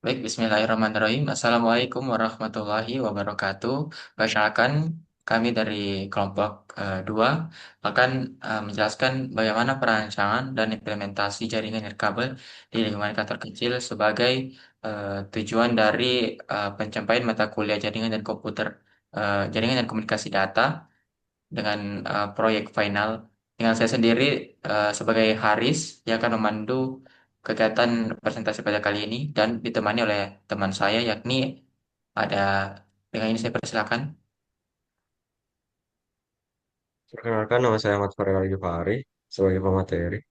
Baik, Bismillahirrahmanirrahim. Assalamualaikum warahmatullahi wabarakatuh. Perkenalkan, kami dari kelompok 2 akan menjelaskan bagaimana perancangan dan implementasi jaringan nirkabel di lingkungan kantor kecil sebagai tujuan dari pencapaian mata kuliah jaringan dan komputer, jaringan dan komunikasi data dengan proyek final. Dengan saya sendiri sebagai Haris yang akan memandu kegiatan presentasi pada kali ini dan ditemani oleh teman saya yakni ada dengan ini saya persilakan. Perkenalkan, nama saya Ahmad Farel Jufari sebagai pemateri.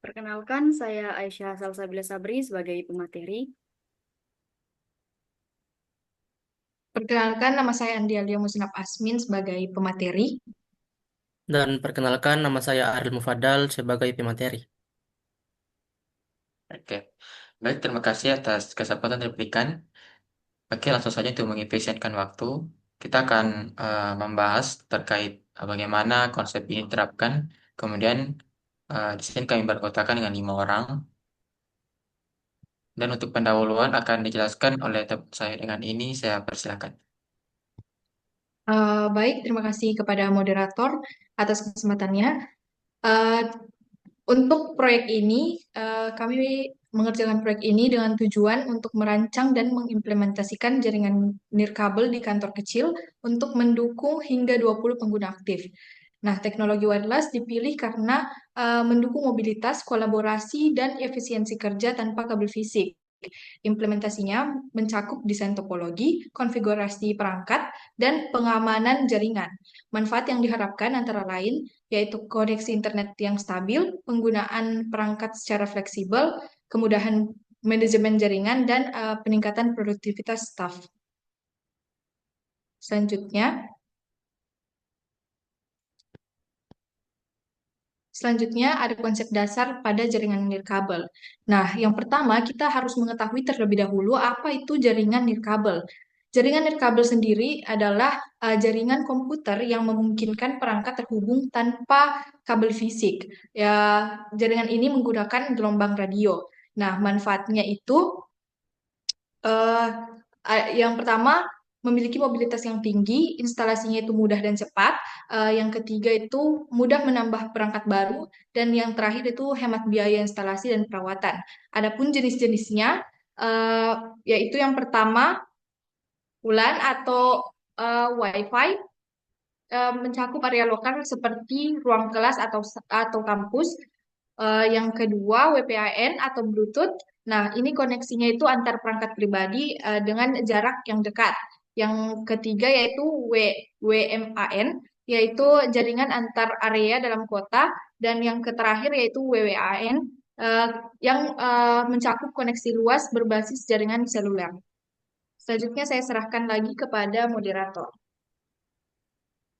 Perkenalkan, saya Aisyah Salsabila Sabri sebagai pemateri. Perkenalkan, nama saya Andi Alia Musnab Asmin sebagai pemateri. Dan perkenalkan nama saya Aril Mufadal sebagai pemateri. Oke. Baik, terima kasih atas kesempatan yang diberikan. Oke, langsung saja untuk mengefisienkan waktu. Kita akan membahas terkait bagaimana konsep ini diterapkan. Kemudian di sini kami berkotakan dengan 5 orang. Dan untuk pendahuluan akan dijelaskan oleh teman saya dengan ini, saya persilakan. Baik, terima kasih kepada moderator atas kesempatannya. Eh, untuk proyek ini, kami mengerjakan proyek ini dengan tujuan untuk merancang dan mengimplementasikan jaringan nirkabel di kantor kecil untuk mendukung hingga 20 pengguna aktif. Nah, teknologi wireless dipilih karena mendukung mobilitas, kolaborasi, dan efisiensi kerja tanpa kabel fisik. Implementasinya mencakup desain topologi, konfigurasi perangkat, dan pengamanan jaringan. Manfaat yang diharapkan antara lain yaitu koneksi internet yang stabil, penggunaan perangkat secara fleksibel, kemudahan manajemen jaringan, dan peningkatan produktivitas staf. Selanjutnya, Selanjutnya ada konsep dasar pada jaringan nirkabel. Nah, yang pertama kita harus mengetahui terlebih dahulu apa itu jaringan nirkabel. Jaringan nirkabel sendiri adalah jaringan komputer yang memungkinkan perangkat terhubung tanpa kabel fisik. Ya, jaringan ini menggunakan gelombang radio. Nah, manfaatnya itu eh, yang pertama, memiliki mobilitas yang tinggi, instalasinya itu mudah dan cepat. Yang ketiga itu mudah menambah perangkat baru. Dan yang terakhir itu hemat biaya instalasi dan perawatan. Adapun jenis-jenisnya, eh, yaitu yang pertama, WLAN atau Wi-Fi, mencakup area lokal seperti ruang kelas atau kampus. Yang kedua, WPAN atau Bluetooth. Nah, ini koneksinya itu antar perangkat pribadi dengan jarak yang dekat. Yang ketiga yaitu WMAN, yaitu jaringan antar area dalam kota. Dan yang terakhir yaitu WWAN, eh, yang mencakup koneksi luas berbasis jaringan seluler. Selanjutnya saya serahkan lagi kepada moderator.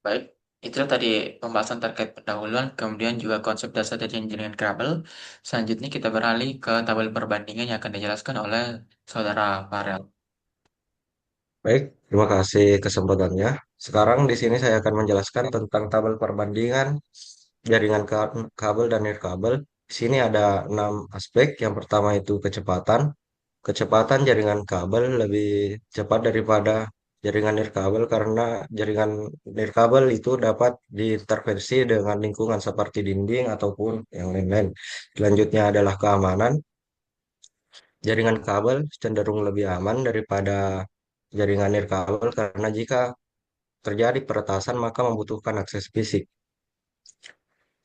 Baik, itu tadi pembahasan terkait pendahuluan, kemudian juga konsep dasar dari jaringan kabel. Selanjutnya kita beralih ke tabel perbandingan yang akan dijelaskan oleh Saudara Farel. Baik, terima kasih kesempatannya. Sekarang di sini saya akan menjelaskan tentang tabel perbandingan jaringan kabel dan nirkabel. Di sini ada 6 aspek. Yang pertama itu kecepatan. Kecepatan jaringan kabel lebih cepat daripada jaringan nirkabel karena jaringan nirkabel itu dapat diintervensi dengan lingkungan seperti dinding ataupun yang lain-lain. Selanjutnya adalah keamanan. Jaringan kabel cenderung lebih aman daripada jaringan nirkabel karena jika terjadi peretasan maka membutuhkan akses fisik.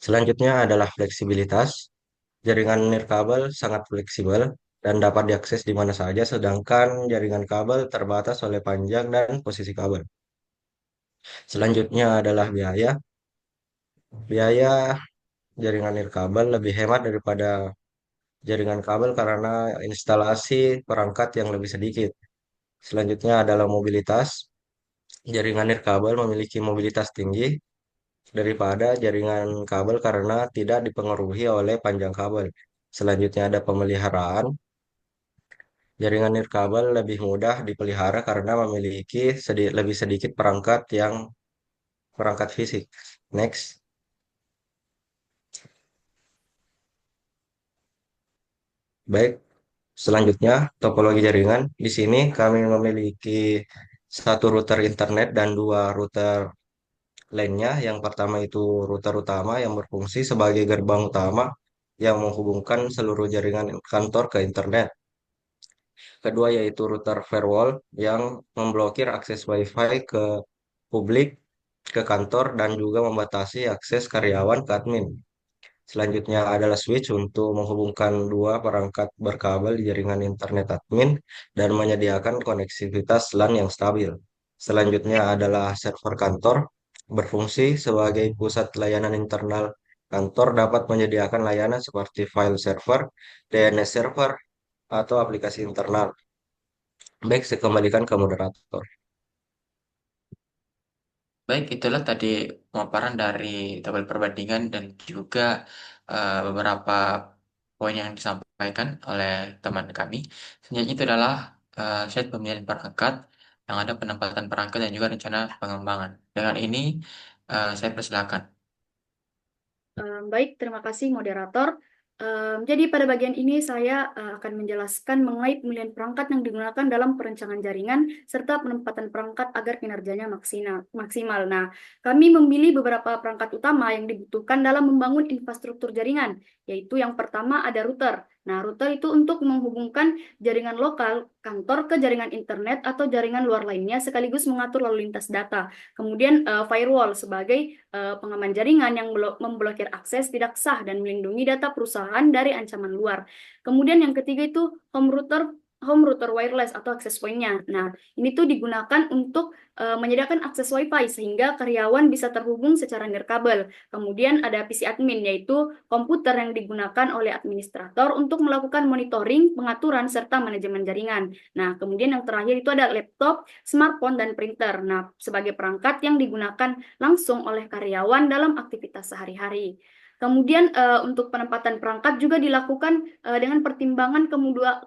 Selanjutnya adalah fleksibilitas. Jaringan nirkabel sangat fleksibel dan dapat diakses di mana saja, sedangkan jaringan kabel terbatas oleh panjang dan posisi kabel. Selanjutnya adalah biaya. Biaya jaringan nirkabel lebih hemat daripada jaringan kabel karena instalasi perangkat yang lebih sedikit. Selanjutnya adalah mobilitas. Jaringan nirkabel memiliki mobilitas tinggi daripada jaringan kabel karena tidak dipengaruhi oleh panjang kabel. Selanjutnya ada pemeliharaan. Jaringan nirkabel lebih mudah dipelihara karena memiliki lebih sedikit perangkat fisik. Next. Baik, Selanjutnya, topologi jaringan. Di sini kami memiliki satu router internet dan dua router lainnya. Yang pertama itu router utama yang berfungsi sebagai gerbang utama yang menghubungkan seluruh jaringan kantor ke internet. Kedua yaitu router firewall yang memblokir akses Wi-Fi ke publik, ke kantor, dan juga membatasi akses karyawan ke admin. Selanjutnya adalah switch untuk menghubungkan dua perangkat berkabel di jaringan internet admin dan menyediakan koneksivitas LAN yang stabil. Selanjutnya adalah server kantor, berfungsi sebagai pusat layanan internal kantor, dapat menyediakan layanan seperti file server, DNS server, atau aplikasi internal. Baik, saya kembalikan ke moderator. Baik, itulah tadi pemaparan dari tabel perbandingan dan juga beberapa poin yang disampaikan oleh teman kami. Selanjutnya itu adalah slide pemilihan perangkat yang ada penempatan perangkat dan juga rencana pengembangan. Dengan ini saya persilakan. Baik, terima kasih moderator. Jadi pada bagian ini saya akan menjelaskan mengenai pemilihan perangkat yang digunakan dalam perencanaan jaringan serta penempatan perangkat agar kinerjanya maksimal. Nah, kami memilih beberapa perangkat utama yang dibutuhkan dalam membangun infrastruktur jaringan, yaitu yang pertama ada router. Nah, router itu untuk menghubungkan jaringan lokal kantor ke jaringan internet atau jaringan luar lainnya sekaligus mengatur lalu lintas data. Kemudian firewall sebagai pengaman jaringan yang memblokir akses tidak sah dan melindungi data perusahaan dari ancaman luar. Kemudian yang ketiga itu home router wireless atau access point-nya. Nah, ini tuh digunakan untuk menyediakan akses Wi-Fi sehingga karyawan bisa terhubung secara nirkabel. Kemudian ada PC admin, yaitu komputer yang digunakan oleh administrator untuk melakukan monitoring, pengaturan, serta manajemen jaringan. Nah, kemudian yang terakhir itu ada laptop, smartphone, dan printer. Nah, sebagai perangkat yang digunakan langsung oleh karyawan dalam aktivitas sehari-hari. Kemudian untuk penempatan perangkat juga dilakukan dengan pertimbangan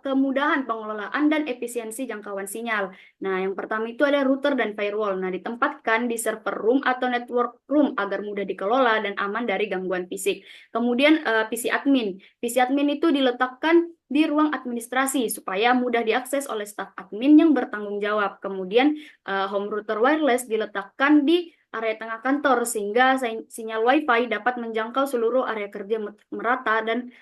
kemudahan pengelolaan dan efisiensi jangkauan sinyal. Nah, yang pertama itu ada router dan firewall. Nah, ditempatkan di server room atau network room agar mudah dikelola dan aman dari gangguan fisik. Kemudian PC admin. PC admin itu diletakkan di ruang administrasi supaya mudah diakses oleh staf admin yang bertanggung jawab. Kemudian home router wireless diletakkan di area tengah kantor sehingga sinyal Wi-Fi dapat menjangkau seluruh area kerja merata dan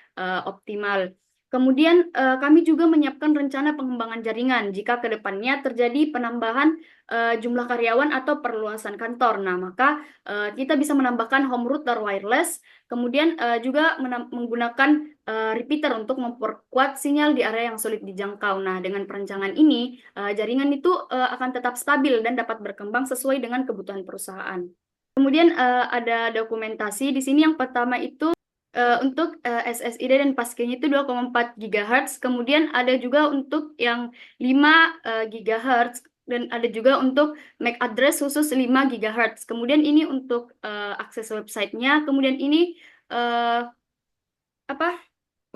optimal. Kemudian kami juga menyiapkan rencana pengembangan jaringan jika ke depannya terjadi penambahan jumlah karyawan atau perluasan kantor. Nah, maka kita bisa menambahkan home router wireless, kemudian juga menggunakan repeater untuk memperkuat sinyal di area yang sulit dijangkau. Nah, dengan perencanaan ini, jaringan itu akan tetap stabil dan dapat berkembang sesuai dengan kebutuhan perusahaan. Kemudian ada dokumentasi di sini. Yang pertama itu untuk SSID dan paskenya itu 2,4 GHz. Kemudian ada juga untuk yang 5 GHz dan ada juga untuk MAC address khusus 5 GHz. Kemudian ini untuk akses websitenya. Kemudian ini apa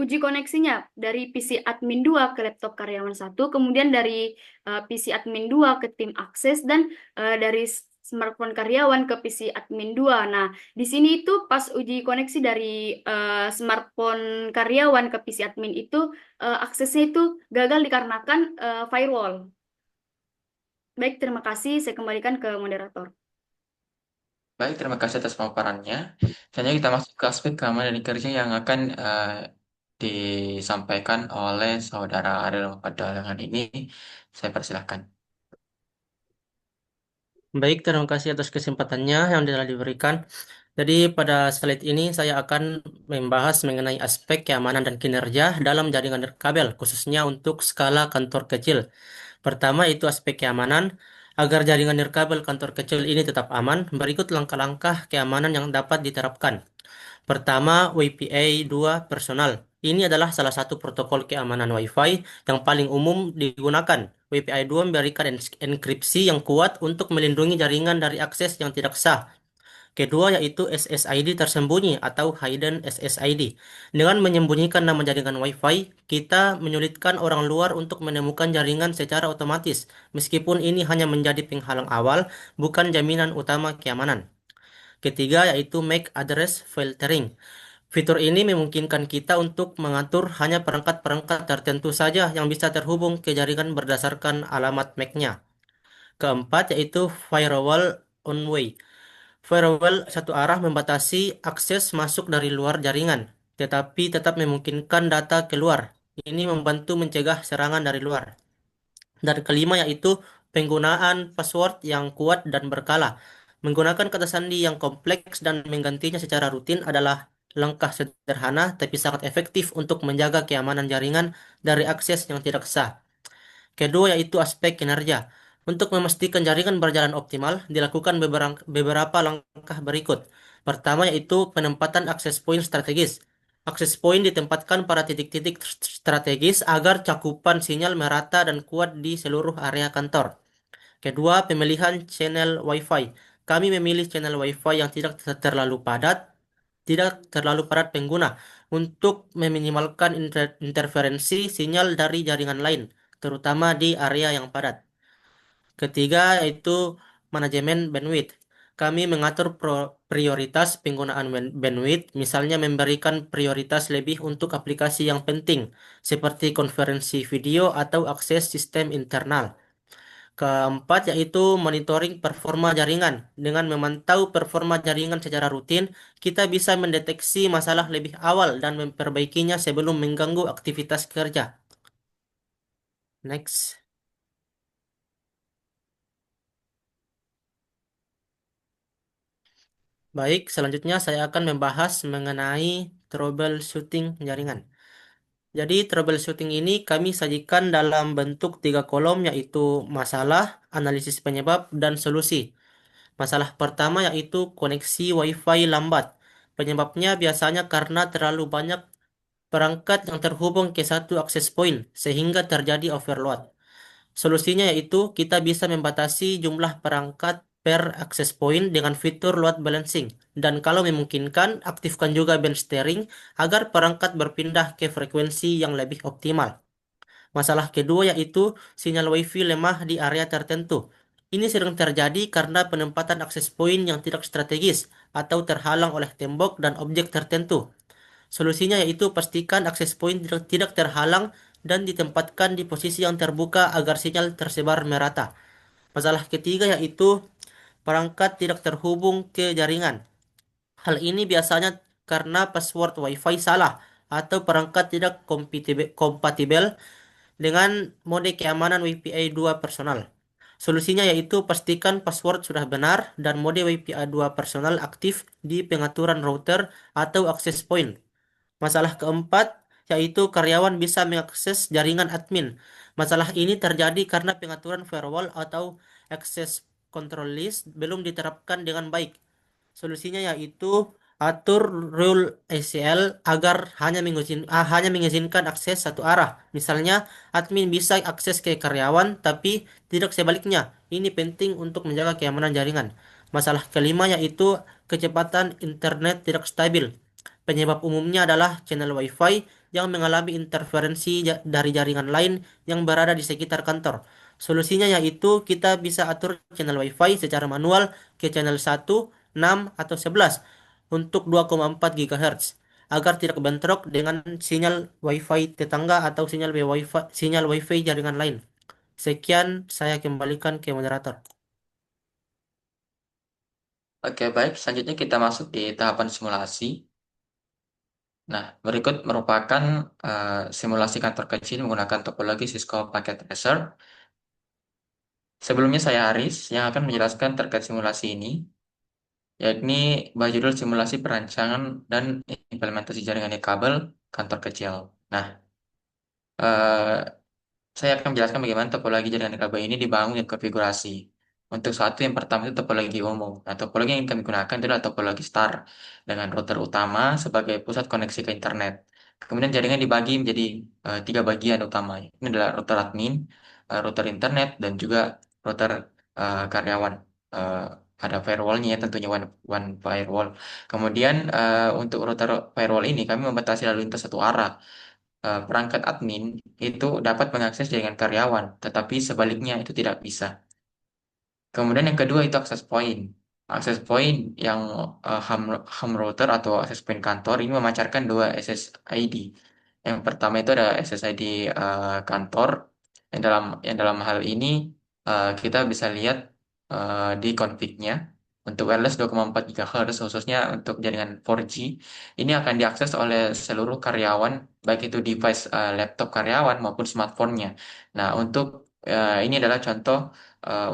uji koneksinya dari PC admin 2 ke laptop karyawan 1, kemudian dari PC admin 2 ke tim akses, dan dari smartphone karyawan ke PC admin 2. Nah, di sini itu pas uji koneksi dari smartphone karyawan ke PC admin itu aksesnya itu gagal dikarenakan firewall. Baik, terima kasih. Saya kembalikan ke moderator. Baik, terima kasih atas pemaparannya. Selanjutnya kita masuk ke aspek keamanan dan kerja yang akan disampaikan oleh saudara Ariel pada dengan ini. Saya persilahkan. Baik, terima kasih atas kesempatannya yang telah diberikan. Jadi pada slide ini saya akan membahas mengenai aspek keamanan dan kinerja dalam jaringan nirkabel, khususnya untuk skala kantor kecil. Pertama itu aspek keamanan. Agar jaringan nirkabel kantor kecil ini tetap aman, berikut langkah-langkah keamanan yang dapat diterapkan. Pertama, WPA 2 personal. Ini adalah salah satu protokol keamanan Wi-Fi yang paling umum digunakan. WPA 2 memberikan enkripsi yang kuat untuk melindungi jaringan dari akses yang tidak sah. Kedua yaitu SSID tersembunyi atau hidden SSID. Dengan menyembunyikan nama jaringan Wi-Fi, kita menyulitkan orang luar untuk menemukan jaringan secara otomatis, meskipun ini hanya menjadi penghalang awal, bukan jaminan utama keamanan. Ketiga yaitu MAC address filtering. Fitur ini memungkinkan kita untuk mengatur hanya perangkat-perangkat tertentu saja yang bisa terhubung ke jaringan berdasarkan alamat MAC-nya. Keempat yaitu firewall on-way. Firewall satu arah membatasi akses masuk dari luar jaringan, tetapi tetap memungkinkan data keluar. Ini membantu mencegah serangan dari luar. Dan kelima yaitu penggunaan password yang kuat dan berkala. Menggunakan kata sandi yang kompleks dan menggantinya secara rutin adalah langkah sederhana tapi sangat efektif untuk menjaga keamanan jaringan dari akses yang tidak sah. Kedua yaitu aspek kinerja. Untuk memastikan jaringan berjalan optimal, dilakukan beberapa langkah berikut. Pertama yaitu penempatan akses point strategis. Akses point ditempatkan pada titik-titik strategis agar cakupan sinyal merata dan kuat di seluruh area kantor. Kedua, pemilihan channel Wi-Fi. Kami memilih channel Wi-Fi yang tidak terlalu padat pengguna untuk meminimalkan interferensi sinyal dari jaringan lain, terutama di area yang padat. Ketiga, yaitu manajemen bandwidth. Kami mengatur prioritas penggunaan bandwidth, misalnya memberikan prioritas lebih untuk aplikasi yang penting, seperti konferensi video atau akses sistem internal. Keempat yaitu monitoring performa jaringan. Dengan memantau performa jaringan secara rutin, kita bisa mendeteksi masalah lebih awal dan memperbaikinya sebelum mengganggu aktivitas kerja. Next. Baik, selanjutnya saya akan membahas mengenai troubleshooting jaringan. Jadi troubleshooting ini kami sajikan dalam bentuk 3 kolom yaitu masalah, analisis penyebab, dan solusi. Masalah pertama yaitu koneksi Wi-Fi lambat. Penyebabnya biasanya karena terlalu banyak perangkat yang terhubung ke satu akses point sehingga terjadi overload. Solusinya yaitu kita bisa membatasi jumlah perangkat per access point dengan fitur load balancing dan kalau memungkinkan aktifkan juga band steering agar perangkat berpindah ke frekuensi yang lebih optimal. Masalah kedua yaitu sinyal Wi-Fi lemah di area tertentu. Ini sering terjadi karena penempatan akses point yang tidak strategis atau terhalang oleh tembok dan objek tertentu. Solusinya yaitu pastikan akses point tidak terhalang dan ditempatkan di posisi yang terbuka agar sinyal tersebar merata. Masalah ketiga yaitu perangkat tidak terhubung ke jaringan. Hal ini biasanya karena password Wi-Fi salah atau perangkat tidak kompatibel dengan mode keamanan WPA 2 personal. Solusinya yaitu pastikan password sudah benar dan mode WPA 2 personal aktif di pengaturan router atau access point. Masalah keempat yaitu karyawan bisa mengakses jaringan admin. Masalah ini terjadi karena pengaturan firewall atau access control list belum diterapkan dengan baik. Solusinya yaitu atur rule ACL agar hanya mengizinkan akses satu arah. Misalnya, admin bisa akses ke karyawan, tapi tidak sebaliknya. Ini penting untuk menjaga keamanan jaringan. Masalah kelima yaitu kecepatan internet tidak stabil. Penyebab umumnya adalah channel Wi-Fi yang mengalami interferensi dari jaringan lain yang berada di sekitar kantor. Solusinya yaitu kita bisa atur channel Wi-Fi secara manual ke channel 1, 6, atau 11 untuk 2,4 GHz agar tidak bentrok dengan sinyal Wi-Fi tetangga atau sinyal Wi-Fi jaringan lain. Sekian saya kembalikan ke moderator. Oke, baik. Selanjutnya kita masuk di tahapan simulasi. Nah, berikut merupakan simulasi kantor kecil menggunakan topologi Cisco Packet Tracer. Sebelumnya saya Aris yang akan menjelaskan terkait simulasi ini, yakni berjudul simulasi perancangan dan implementasi jaringan kabel kantor kecil. Nah, eh, saya akan menjelaskan bagaimana topologi jaringan kabel ini dibangun dan konfigurasi. Untuk satu yang pertama itu topologi umum. Nah, topologi yang kami gunakan adalah topologi star dengan router utama sebagai pusat koneksi ke internet. Kemudian jaringan dibagi menjadi 3 bagian utama. Ini adalah router admin, router internet, dan juga router karyawan. Eh, ada firewallnya ya, tentunya one firewall. Kemudian untuk router firewall ini kami membatasi lalu lintas satu arah. Perangkat admin itu dapat mengakses jaringan karyawan, tetapi sebaliknya itu tidak bisa. Kemudian yang kedua itu access point. Access point yang home router atau access point kantor ini memancarkan dua SSID. Yang pertama itu ada SSID kantor. Yang dalam hal ini kita bisa lihat di config-nya untuk wireless 2,4 GHz khususnya untuk jaringan 4G ini akan diakses oleh seluruh karyawan baik itu device laptop karyawan maupun smartphone-nya. Nah, ini adalah contoh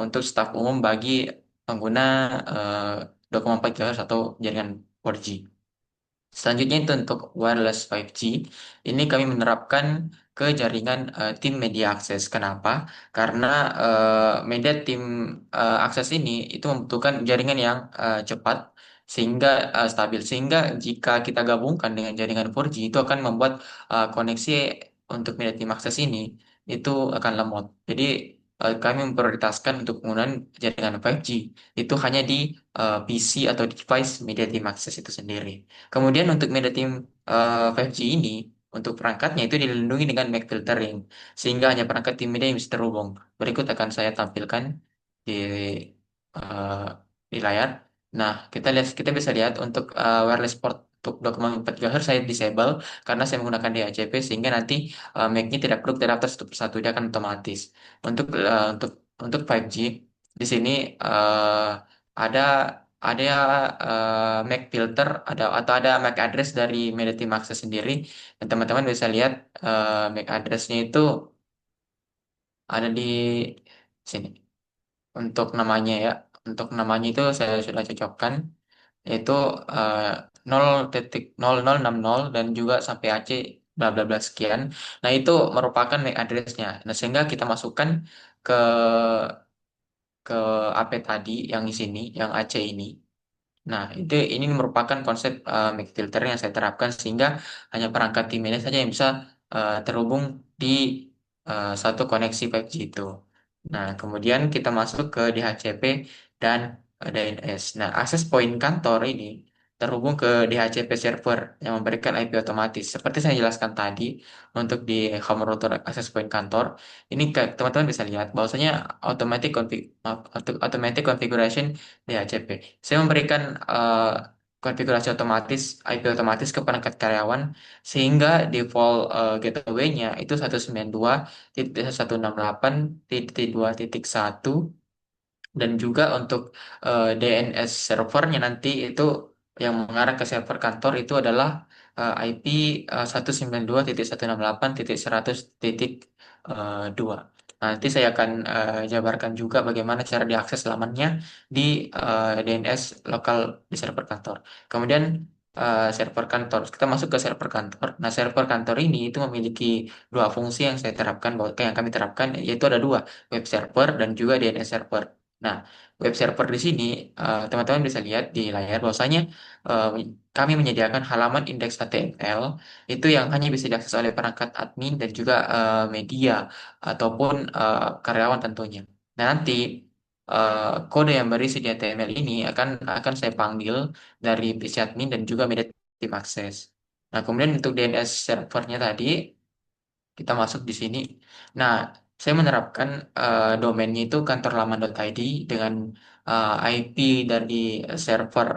untuk staf umum bagi pengguna eh, 2,4 GHz atau jaringan 4G. Selanjutnya itu untuk wireless 5G. Ini kami menerapkan ke jaringan tim media akses. Kenapa? Karena media tim akses ini itu membutuhkan jaringan yang cepat sehingga stabil. Sehingga jika kita gabungkan dengan jaringan 4G itu akan membuat koneksi untuk media tim akses ini itu akan lemot. Jadi kami memprioritaskan untuk penggunaan jaringan 5G itu hanya di PC atau device media tim akses itu sendiri. Kemudian untuk media team 5G ini, untuk perangkatnya itu dilindungi dengan MAC filtering, sehingga hanya perangkat tim media yang bisa terhubung. Berikut akan saya tampilkan di eh, di layar. Nah, kita bisa lihat untuk wireless port untuk 2,4 GHz saya disable karena saya menggunakan DHCP sehingga nanti MAC-nya tidak perlu terdaftar satu persatu dia akan otomatis. Untuk 5G di sini ada ada MAC filter atau ada MAC address dari Mediateam Access sendiri dan teman-teman bisa lihat MAC address-nya itu ada di sini. Untuk namanya itu saya sudah cocokkan yaitu eh, 0.0060 dan juga sampai AC bla bla bla sekian. Nah, itu merupakan MAC address-nya. Nah, sehingga kita masukkan ke ke AP tadi yang di sini, yang AC ini. Nah, ini merupakan konsep make filter yang saya terapkan sehingga hanya perangkat tim ini saja yang bisa terhubung di satu koneksi 5G itu. Nah, kemudian kita masuk ke DHCP dan DNS. Nah, akses point kantor ini terhubung ke DHCP server yang memberikan IP otomatis. Seperti saya jelaskan tadi, untuk di home router access point kantor, ini teman-teman bisa lihat bahwasanya automatic configuration DHCP. Saya memberikan konfigurasi otomatis, IP otomatis ke perangkat karyawan sehingga default gateway-nya itu 192.168.2.1 dan juga untuk DNS servernya nanti itu yang mengarah ke server kantor itu adalah IP 192.168.100.2. Nanti saya akan jabarkan juga bagaimana cara diakses lamannya di DNS lokal di server kantor. Kemudian server kantor, kita masuk ke server kantor. Nah, server kantor ini itu memiliki dua fungsi yang saya terapkan, yang kami terapkan, yaitu ada dua, web server dan juga DNS server. Nah, web server di sini teman-teman bisa lihat di layar bahwasanya eh, kami menyediakan halaman indeks HTML itu yang hanya bisa diakses oleh perangkat admin dan juga media ataupun karyawan tentunya. Nah, nanti kode yang berisi di HTML ini akan saya panggil dari PC admin dan juga media tim akses. Nah, kemudian untuk DNS servernya tadi kita masuk di sini. Nah, saya menerapkan domainnya itu kantorlaman.id dengan IP dari server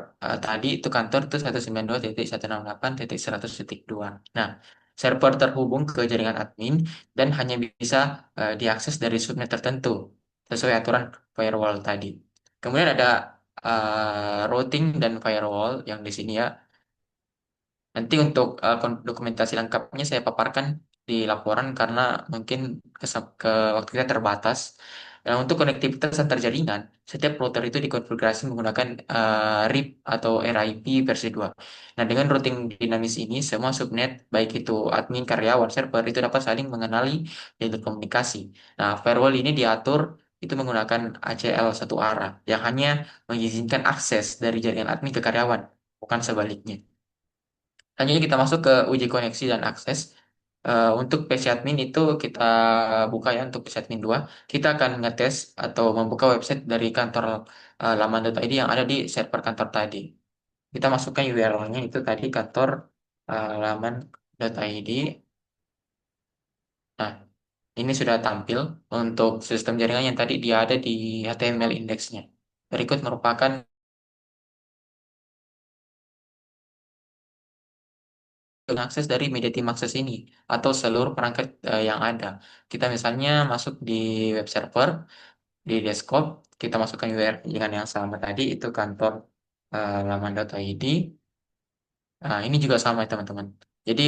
tadi itu kantor itu 192.168.100.2. Nah, server terhubung ke jaringan admin dan hanya bisa diakses dari subnet tertentu sesuai aturan firewall tadi. Kemudian ada routing dan firewall yang di sini ya. Nanti untuk dokumentasi lengkapnya saya paparkan di laporan karena mungkin waktu kita terbatas. Dan untuk konektivitas antar jaringan, setiap router itu dikonfigurasi menggunakan RIP atau RIP versi 2. Nah, dengan routing dinamis ini, semua subnet, baik itu admin, karyawan, server, itu dapat saling mengenali jalur komunikasi. Nah, firewall ini diatur itu menggunakan ACL satu arah, yang hanya mengizinkan akses dari jaringan admin ke karyawan, bukan sebaliknya. Selanjutnya kita masuk ke uji koneksi dan akses. Untuk PC admin itu kita buka ya untuk PC admin 2. Kita akan ngetes atau membuka website dari kantor laman.id yang ada di server kantor tadi. Kita masukkan URL-nya itu tadi kantor laman.id. Nah, ini sudah tampil untuk sistem jaringan yang tadi dia ada di HTML indeksnya. Berikut merupakan mengakses dari media team akses ini atau seluruh perangkat yang ada. Kita misalnya masuk di web server, di desktop, kita masukkan URL dengan yang sama tadi, itu kantor laman.id. Nah, ini juga sama ya teman-teman. Jadi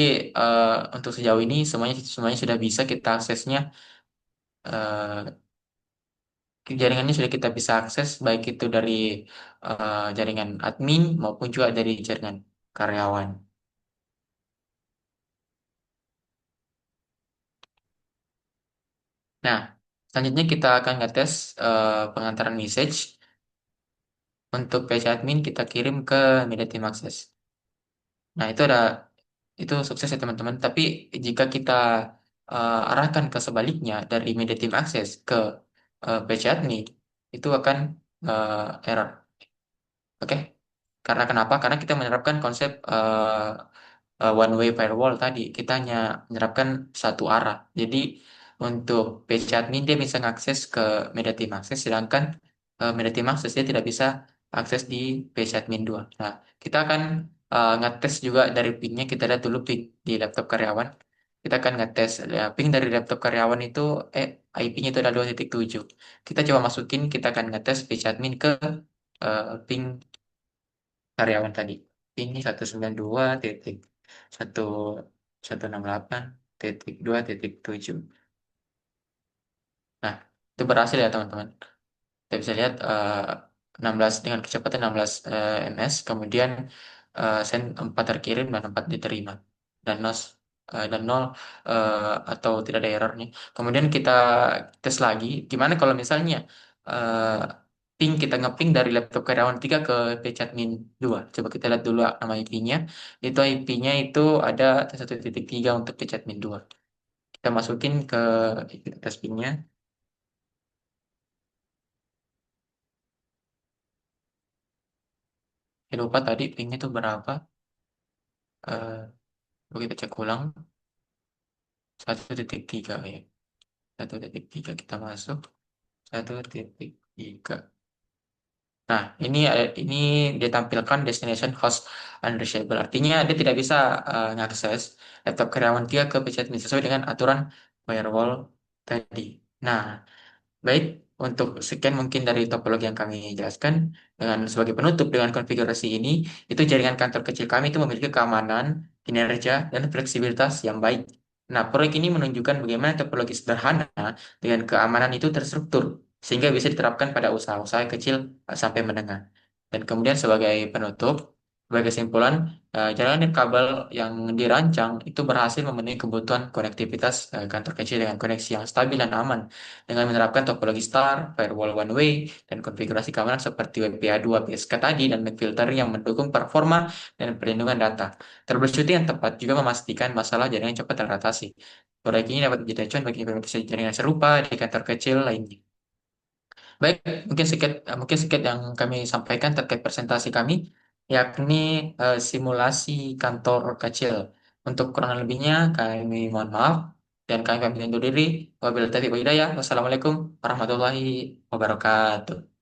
untuk sejauh ini semuanya semuanya sudah bisa kita aksesnya. eh, Jaringannya sudah kita bisa akses baik itu dari jaringan admin maupun juga dari jaringan karyawan. Nah, selanjutnya kita akan ngetes pengantaran message. Untuk page admin kita kirim ke media team access. Nah, itu sukses ya teman-teman. Tapi jika kita arahkan ke sebaliknya dari media team access ke page admin, itu akan error. Oke? Karena kenapa? Karena kita menerapkan konsep one way firewall tadi. Kita hanya menerapkan satu arah. Jadi untuk page admin dia bisa mengakses ke media team access, sedangkan media team access dia tidak bisa akses di page admin 2. Nah, kita akan ngetes juga dari pingnya. Kita lihat dulu ping di laptop karyawan. Kita akan ngetes ya, ping dari laptop karyawan itu IP-nya itu ada 2.7. Kita coba masukin, kita akan ngetes page admin ke ping karyawan tadi. Ini 192.1168.2.7. Nah, itu berhasil ya teman-teman. Kita bisa lihat 16 dengan kecepatan 16 ms, kemudian send 4 terkirim dan 4 diterima. Dan nol atau tidak ada error nih. Kemudian kita tes lagi, gimana kalau misalnya eh, kita ngeping dari laptop karyawan 3 ke PC admin 2. Coba kita lihat dulu nama IP-nya. Itu IP-nya itu ada 1.3 untuk PC admin 2. Kita masukin ke tes pingnya. Lupa tadi pingnya itu berapa. Eh, Coba kita cek ulang. 1.3 ya. 1.3 kita masuk. 1.3. Nah, ini dia tampilkan destination host unreachable. Artinya dia tidak bisa mengakses laptop karyawan dia ke PC admin sesuai dengan aturan firewall tadi. Nah, baik, untuk sekian mungkin dari topologi yang kami jelaskan. Dengan sebagai penutup dengan konfigurasi ini, itu jaringan kantor kecil kami itu memiliki keamanan, kinerja, dan fleksibilitas yang baik. Nah, proyek ini menunjukkan bagaimana topologi sederhana dengan keamanan itu terstruktur, sehingga bisa diterapkan pada usaha-usaha kecil sampai menengah. Dan kemudian sebagai penutup, sebagai kesimpulan, jaringan nirkabel yang dirancang itu berhasil memenuhi kebutuhan konektivitas kantor kecil dengan koneksi yang stabil dan aman dengan menerapkan topologi star, firewall one way, dan konfigurasi keamanan seperti WPA2 PSK tadi dan filter yang mendukung performa dan perlindungan data. Troubleshooting yang tepat juga memastikan masalah jaringan cepat teratasi. Proyek ini dapat menjadi acuan bagi implementasi jaringan serupa di kantor kecil lainnya. Baik, mungkin sekian yang kami sampaikan terkait presentasi kami, yakni simulasi kantor kecil. Untuk kurang lebihnya, kami mohon maaf dan kami pamit undur diri. Wabillahi taufiq wal hidayah. Wassalamualaikum warahmatullahi wabarakatuh.